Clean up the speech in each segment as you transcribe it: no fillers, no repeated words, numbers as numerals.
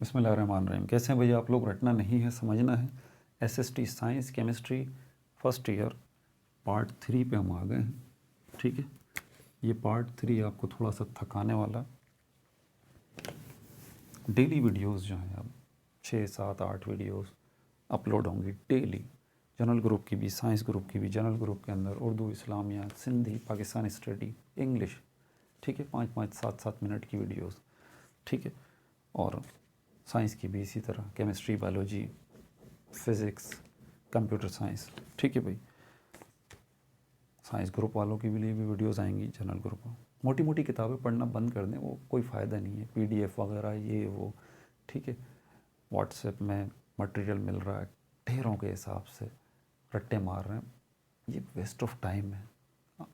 बिस्मिल्लाहिर्रहमानिर्रहीम। कैसे हैं भैया आप लोग? रटना नहीं है, समझना है। SST science chemistry first year part 3 पे हम आ गए हैं। ठीक है, ये पार्ट 3 आपको थोड़ा सा थकाने वाला। डेली वीडियोस जो हैं अब 6, 7, 8 वीडियोस अपलोड होंगी डेली। जनरल ग्रुप की भी, साइंस ग्रुप की भी। जनरल ग्रुप के अंदर उर्दू, इस्लामिया, सिंधी, पाकिस्तानी स्टडी, इंग्लिश। ठीक है, 5-5, 7-7 मिनट की वीडियोस। ठीक है, और साइंस की भी इसी तरह, chemistry, biology, physics, computer science. ठीक है भाई, साइंस ग्रुप वालों के लिए भी वीडियोस आएंगी। जनरल ग्रुप में मोटी मोटी किताबें पढ़ना बंद कर दें, वो कोई फ़ायदा नहीं है। पीडीएफ वगैरह ये वो, ठीक है, व्हाट्सएप में मटेरियल मिल रहा है ढेरों के हिसाब से, रट्टे मार रहे हैं, ये वेस्ट ऑफ टाइम है।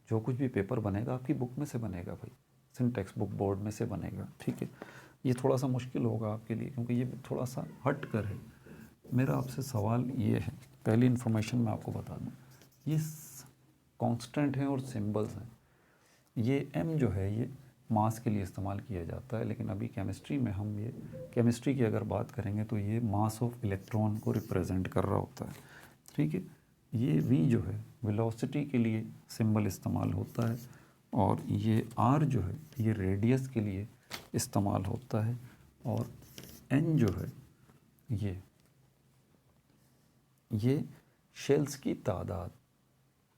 जो कुछ भी पेपर बनेगा आपकी बुक में से बनेगा भाई, सिंटेक्स बुक बोर्ड में से बनेगा। ठीक है, ये थोड़ा सा मुश्किल होगा आपके लिए क्योंकि ये थोड़ा सा हट कर है। मेरा आपसे सवाल ये है, पहली इन्फॉर्मेशन मैं आपको बता दूं, ये कांस्टेंट हैं और सिंबल्स हैं। ये m जो है ये मास के लिए इस्तेमाल किया जाता है, लेकिन अभी केमिस्ट्री में हम ये केमिस्ट्री की अगर बात करेंगे तो ये मास ऑफ इलेक्ट्रॉन को रिप्रेजेंट कर रहा होता है। ठीक है, ये v जो है वेलोसिटी के लिए सिंबल इस्तेमाल होता है, और ये r जो है ये रेडियस के लिए इस्तेमाल होता है, और n जो है ये शेल्स की तादाद,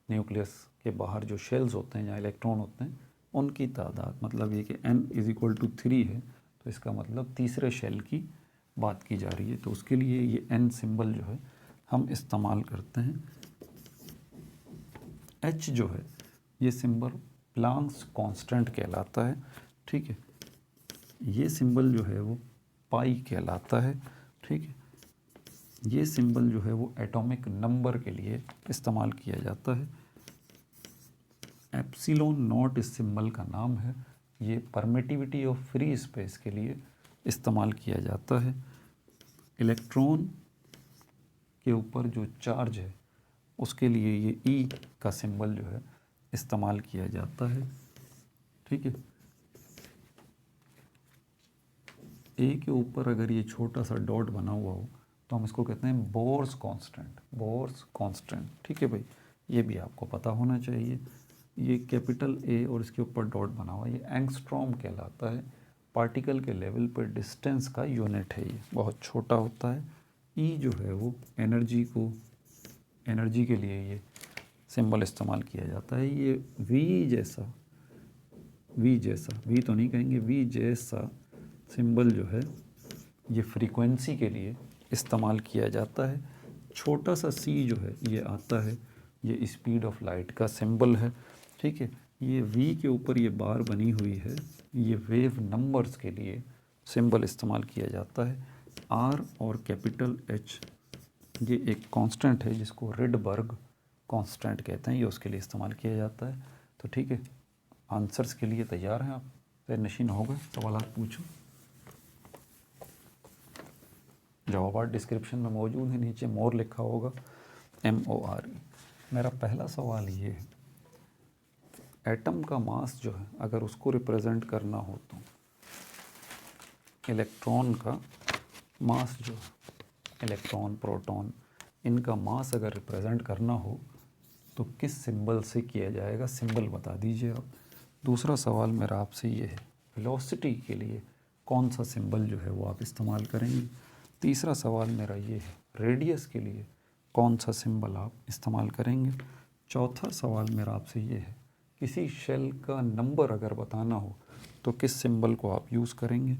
न्यूक्लियस के बाहर जो शेल्स होते हैं जहाँ इलेक्ट्रॉन होते हैं उनकी तादाद। मतलब ये कि n = 3 है तो इसका मतलब तीसरे शेल की बात की जा रही है, तो उसके लिए ये n सिंबल जो है हम इस्तेमाल करते हैं। h जो है ये सिंबल प्लांक्स कांस्टेंट कहलाता है। ठीक है, ये सिंबल जो है वो पाई कहलाता है। ठीक है, ये सिंबल जो है वो एटॉमिक नंबर के लिए इस्तेमाल किया जाता है। एप्सिलॉन नॉट इस सिंबल का नाम है। ये परमिटिविटी ऑफ फ्री स्पेस के लिए इस्तेमाल किया जाता है। इलेक्ट्रॉन के ऊपर जो चार्ज है उसके लिए ये ई का सिंबल जो है इस्तेमाल किया जाता है। ठीक है, ए के ऊपर अगर ये छोटा सा डॉट बना हुआ हो तो हम इसको कहते हैं बोर्स कांस्टेंट। बोर्स कांस्टेंट, ठीक है भाई, ये भी आपको पता होना चाहिए। ये कैपिटल ए और इसके ऊपर डॉट बना हुआ, ये एंगस्ट्रॉम कहलाता है। पार्टिकल के लेवल पर डिस्टेंस का यूनिट है, ये बहुत छोटा होता है। ई जो है वो एनर्जी के लिए ये सिंबल इस्तेमाल किया जाता है। ये वी तो नहीं कहेंगे, वी जैसा सिंबल जो है ये फ्रीक्वेंसी के लिए इस्तेमाल किया जाता है। छोटा सा सी जो है ये आता है, ये स्पीड ऑफ लाइट का सिंबल है। ठीक है, ये वी के ऊपर ये बार बनी हुई है, ये वेव नंबर्स के लिए सिंबल इस्तेमाल किया जाता है। आर और कैपिटल एच ये एक कांस्टेंट है जिसको रिडबर्ग कांस्टेंट कहते हैं, ये उसके लिए इस्तेमाल किया जाता है। तो ठीक है, आंसर्स के लिए तैयार हैं आप? नशीन हो गए, सवाल पूछो। जवाब डिस्क्रिप्शन में मौजूद है, नीचे मोर लिखा होगा, MORE। मेरा पहला सवाल ये है, एटम का मास जो है अगर उसको रिप्रेजेंट करना हो तो इलेक्ट्रॉन का मास जो इलेक्ट्रॉन, प्रोटॉन, इनका मास अगर रिप्रेजेंट करना हो तो किस सिंबल से किया जाएगा? सिंबल बता दीजिए आप। दूसरा सवाल मेरा आपसे ये है, वेलोसिटी के लिए कौन सा सिंबल जो है वो आप इस्तेमाल करेंगे? तीसरा सवाल मेरा ये है, रेडियस के लिए कौन सा सिंबल आप इस्तेमाल करेंगे? चौथा सवाल मेरा आपसे ये है, किसी शेल का नंबर अगर बताना हो तो किस सिंबल को आप यूज़ करेंगे?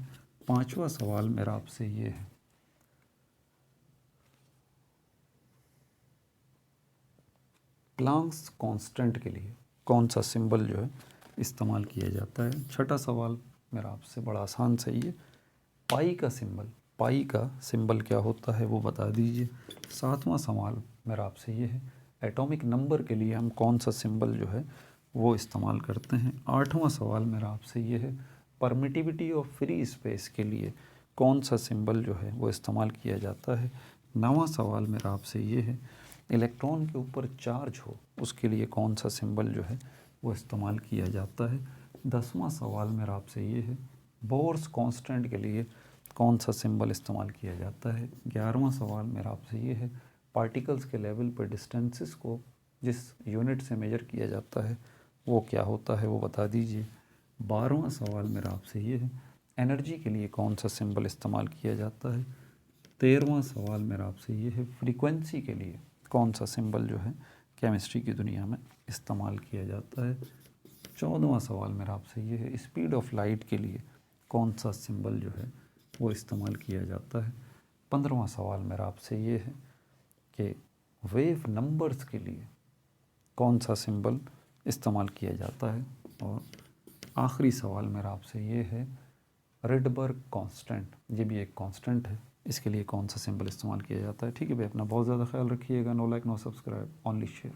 पांचवा सवाल मेरा आपसे ये है, प्लांक्स कांस्टेंट के लिए कौन सा सिंबल जो है इस्तेमाल किया जाता है? छठा सवाल मेरा आपसे बड़ा आसान सही है, पाई का सिंबल क्या होता है वो बता दीजिए। सातवां सवाल मेरा आपसे ये है, एटॉमिक नंबर के लिए हम कौन सा सिंबल जो है वो इस्तेमाल करते हैं? आठवां सवाल मेरा आपसे ये है, परमिटिविटी ऑफ फ्री स्पेस के लिए कौन सा सिंबल जो है वो इस्तेमाल किया जाता है? नवां सवाल मेरा आपसे ये है, इलेक्ट्रॉन के ऊपर चार्ज हो उसके लिए कौन सा सिंबल जो है वो इस्तेमाल किया जाता है? 10वां सवाल मेरा आपसे ये है, बोर्स कांस्टेंट के लिए कौन सा सिंबल इस्तेमाल किया जाता है। 11वां सवाल मेरा आपसे ये है, पार्टिकल्स के लेवल पर डिस्टेंसेस को जिस यूनिट से मेजर किया जाता है वो क्या होता है, वो बता दीजिए। 12वां सवाल मेरा आपसे ये है, एनर्जी के लिए कौन सा सिंबल इस्तेमाल किया जाता है। 13वां सवाल मेरा आपसे ये है, फ्रीक्वेंसी के लिए कौन सा सिंबल जो है केमिस्ट्री की दुनिया में इस्तेमाल किया जाता है। 14वां सवाल मेरा आपसे ये है, स्पीड ऑफ लाइट के लिए कौन सा सिंबल जो है वो इस्तेमाल किया जाता है। 15वां सवाल मेरा आपसे ये है कि वेव नंबर्स के लिए कौन सा सिंबल इस्तेमाल किया जाता है। और आखिरी सवाल मेरा आपसे ये है, रिडबर्ग कांस्टेंट, ये भी एक कांस्टेंट है, इसके लिए कौन सा सिंबल इस्तेमाल किया जाता है। ठीक है भाई, अपना बहुत ज़्यादा ख्याल रखिएगा। No like no subscribe, only share.